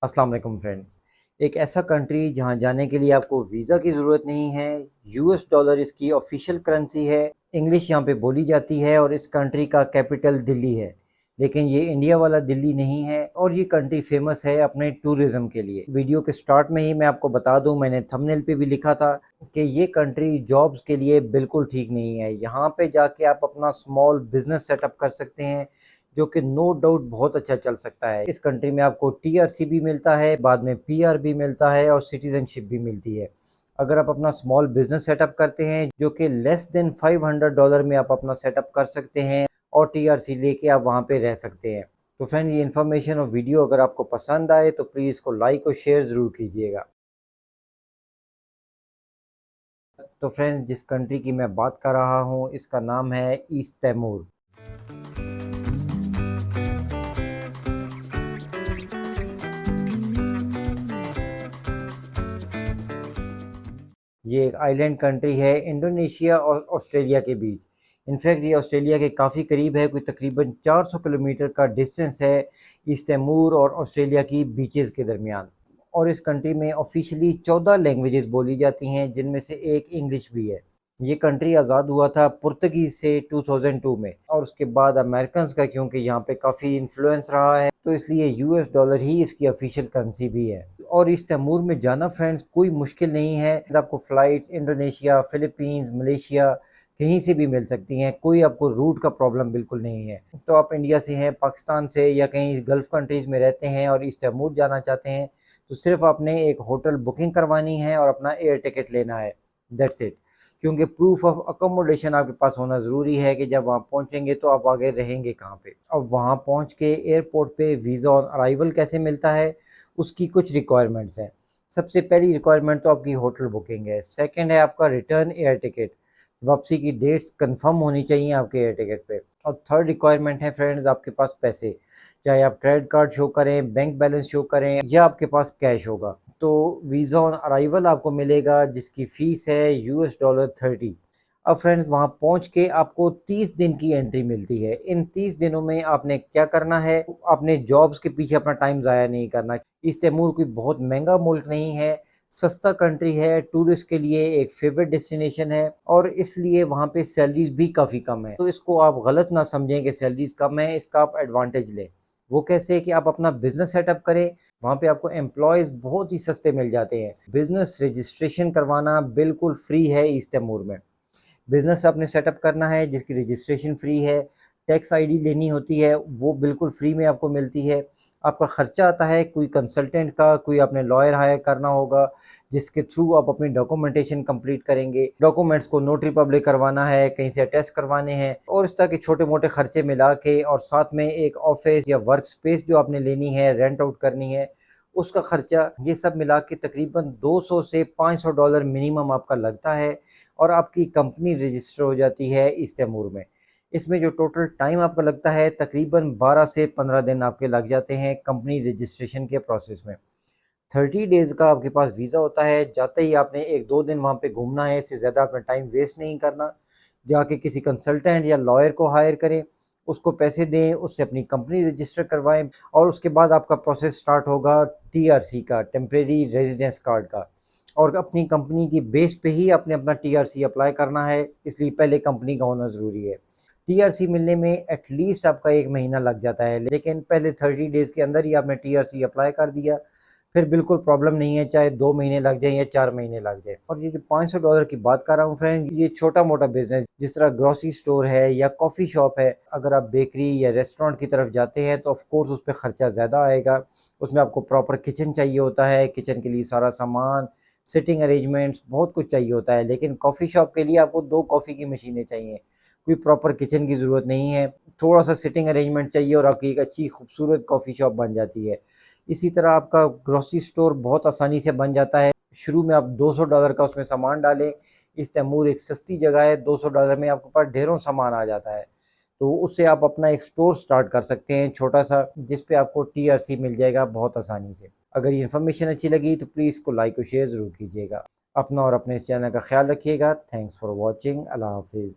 अस्सलाम वालेकुम फ्रेंड्स। एक ऐसा कंट्री जहां जाने के लिए आपको वीज़ा की ज़रूरत नहीं है। यूएस डॉलर इसकी ऑफिशियल करेंसी है। इंग्लिश यहां पे बोली जाती है और इस कंट्री का कैपिटल दिल्ली है। लेकिन ये इंडिया वाला दिल्ली नहीं है और ये कंट्री फेमस है अपने टूरिज़्म के लिए। वीडियो के स्टार्ट में ही मैं आपको बता दूं, मैंने थंबनेल पे भी लिखा था कि ये कंट्री जॉब्स के लिए बिल्कुल ठीक नहीं है। यहाँ पे जाके आप अपना स्मॉल बिजनेस सेटअप कर सकते हैं जो कि नो डाउट बहुत अच्छा चल सकता है। इस कंट्री में आपको टीआरसी भी मिलता है, बाद में पीआर भी मिलता है और सिटीजनशिप भी मिलती है। अगर आप अपना स्मॉल बिजनेस सेटअप करते हैं जो कि लेस देन $500 में आप अपना सेटअप कर सकते हैं और टीआरसी लेके आप वहाँ पे रह सकते हैं। तो फ्रेंड, ये इन्फॉर्मेशन और वीडियो अगर आपको पसंद आए तो प्लीज़ इसको लाइक और शेयर ज़रूर कीजिएगा। तो फ्रेंड्स, जिस कंट्री की मैं बात कर रहा हूँ इसका नाम है ईस्ट तैमूर। ये एक आइलैंड कंट्री है इंडोनेशिया और ऑस्ट्रेलिया के बीच। इनफैक्ट ये ऑस्ट्रेलिया के काफ़ी करीब है, कोई तकरीबन 400 किलोमीटर का डिस्टेंस है ईस्ट तैमूर और ऑस्ट्रेलिया की बीचेस के दरमियान। और इस कंट्री में ऑफिशियली 14 लैंग्वेजेस बोली जाती हैं, जिनमें से एक इंग्लिश भी है। ये कंट्री आज़ाद हुआ था पुर्तगीज से 2002 में और उसके बाद अमेरिकन का, क्योंकि यहाँ पे काफ़ी इन्फ्लुएंस रहा है तो इसलिए यूएस डॉलर ही इसकी ऑफिशियल करेंसी भी है। और इस तैमूर में जाना फ्रेंड्स कोई मुश्किल नहीं है। आपको फ़्लाइट्स इंडोनेशिया, फ़िलीपींस, मलेशिया कहीं से भी मिल सकती हैं। कोई आपको रूट का प्रॉब्लम बिल्कुल नहीं है। तो आप इंडिया से हैं, पाकिस्तान से या कहीं गल्फ़ कंट्रीज़ में रहते हैं और इस तैमूर जाना चाहते हैं तो सिर्फ़ आपने एक होटल बुकिंग करवानी है और अपना एयर टिकट लेना है, दैट्स इट। क्योंकि प्रूफ ऑफ अकोमोडेशन आपके पास होना ज़रूरी है कि जब वहाँ पहुँचेंगे तो आप आगे रहेंगे कहाँ पे। अब वहाँ पहुँच के एयरपोर्ट पे वीज़ा ऑन अराइवल कैसे मिलता है, उसकी कुछ रिक्वायरमेंट्स हैं। सबसे पहली रिक्वायरमेंट तो आपकी होटल बुकिंग है। सेकंड है आपका रिटर्न एयर टिकट। वापसी की डेट्स कंफर्म होनी चाहिए आपके एयर टिकट पे। और थर्ड रिक्वायरमेंट है फ्रेंड्स आपके पास पैसे, चाहे आप क्रेडिट कार्ड शो करें, बैंक बैलेंस शो करें या आपके पास कैश होगा। तो वीज़ा ऑन अराइवल आपको मिलेगा जिसकी फ़ीस है यूएस डॉलर 30। अब फ्रेंड्स, वहाँ पहुँच के आपको 30 दिन की एंट्री मिलती है। इन 30 दिनों में आपने क्या करना है, आपने जॉब्स के पीछे अपना टाइम ज़ाया नहीं करना। इस तैमूर कोई बहुत महंगा मुल्क नहीं है, सस्ता कंट्री है, टूरिस्ट के लिए एक फेवरेट डेस्टिनेशन है और इसलिए वहाँ पे सैलरीज भी काफ़ी कम है। तो इसको आप गलत ना समझें कि सैलरीज कम है, इसका आप एडवांटेज लें। वो कैसे कि आप अपना बिजनेस सेटअप करें, वहाँ पे आपको एम्प्लॉयज़ बहुत ही सस्ते मिल जाते हैं। बिजनेस रजिस्ट्रेशन करवाना बिल्कुल फ्री है ईस्ट तैमूर में। बिज़नेस आपने सेटअप करना है जिसकी रजिस्ट्रेशन फ्री है, टैक्स आईडी लेनी होती है वो बिल्कुल फ्री में आपको मिलती है। आपका ख़र्चा आता है कोई कंसल्टेंट का, कोई आपने लॉयर हायर करना होगा जिसके थ्रू आप अपनी डॉक्यूमेंटेशन कंप्लीट करेंगे। डॉक्यूमेंट्स को नोटरी पब्लिक करवाना है, कहीं से अटेस्ट करवाने हैं और इस तरह के छोटे-मोटे खर्चे मिला के और साथ में एक ऑफ़िस या वर्क स्पेस जो आपने लेनी है, रेंट आउट करनी है, उसका खर्चा, ये सब मिला के तकरीबन 200 से $500 मिनिमम आपका लगता है और आपकी कंपनी रजिस्टर हो जाती है इस तैमूर में। इसमें जो टोटल टाइम आपका लगता है तकरीबन 12 से 15 दिन आपके लग जाते हैं कंपनी रजिस्ट्रेशन के प्रोसेस में। 30 डेज़ का आपके पास वीज़ा होता है। जाते ही आपने 1-2 दिन वहाँ पे घूमना है, इससे ज़्यादा अपना टाइम वेस्ट नहीं करना। जाके किसी कंसल्टेंट या लॉयर को हायर करें, उसको पैसे दें, उससे अपनी कंपनी रजिस्टर करवाएँ और उसके बाद आपका प्रोसेस स्टार्ट होगा टीआरसी का, टेम्परेरी रेज़िडेंस कार्ड का। और अपनी कंपनी की बेस पे ही आपने अपना टीआरसी अप्लाई करना है, इसलिए पहले कंपनी का होना ज़रूरी है। टीआरसी मिलने में एटलीस्ट आपका 1 महीना लग जाता है, लेकिन पहले 30 डेज़ के अंदर ही आपने टीआरसी अप्लाई कर दिया, फिर बिल्कुल प्रॉब्लम नहीं है, चाहे 2 महीने लग जाएँ या 4 महीने लग जाएँ। और ये जो $500 की बात कर रहा हूँ फ्रेंड, ये छोटा-मोटा बिज़नेस जिस तरह ग्रोसरी स्टोर है या कॉफ़ी शॉप है, अगर आप बेकरी या रेस्टोरेंट की तरफ जाते हैं तो ऑफ़ कोर्स उस पे खर्चा ज़्यादा आएगा। उसमें आपको प्रॉपर किचन चाहिए होता है, किचन के लिए सारा सामान, सिटिंग अरेंजमेंट्स बहुत कुछ चाहिए होता है, लेकिन कॉफ़ी शॉप के लिए आपको 2 कॉफ़ी की मशीनें चाहिए। कोई प्रॉपर किचन की ज़रूरत नहीं है, थोड़ा-सा सिटिंग अरेंजमेंट चाहिए और आपकी एक अच्छी खूबसूरत कॉफ़ी शॉप बन जाती है। इसी तरह आपका ग्रोसरी स्टोर बहुत आसानी से बन जाता है। शुरू में आप $200 का उसमें सामान डालें, इस तैमूर एक सस्ती जगह है, $200 में आपके पास ढेरों सामान आ जाता है। तो उससे आप अपना एक स्टोर स्टार्ट कर सकते हैं छोटा-सा, जिस पे आपको टीआरसी मिल जाएगा बहुत आसानी से। अगर ये इन्फॉर्मेशन अच्छी लगी तो प्लीज़ इसको लाइक और शेयर ज़रूर कीजिएगा। अपना और अपने इस चैनल का ख़्याल रखिएगा। Thanks for watching. अल्लाह हाफ़िज़।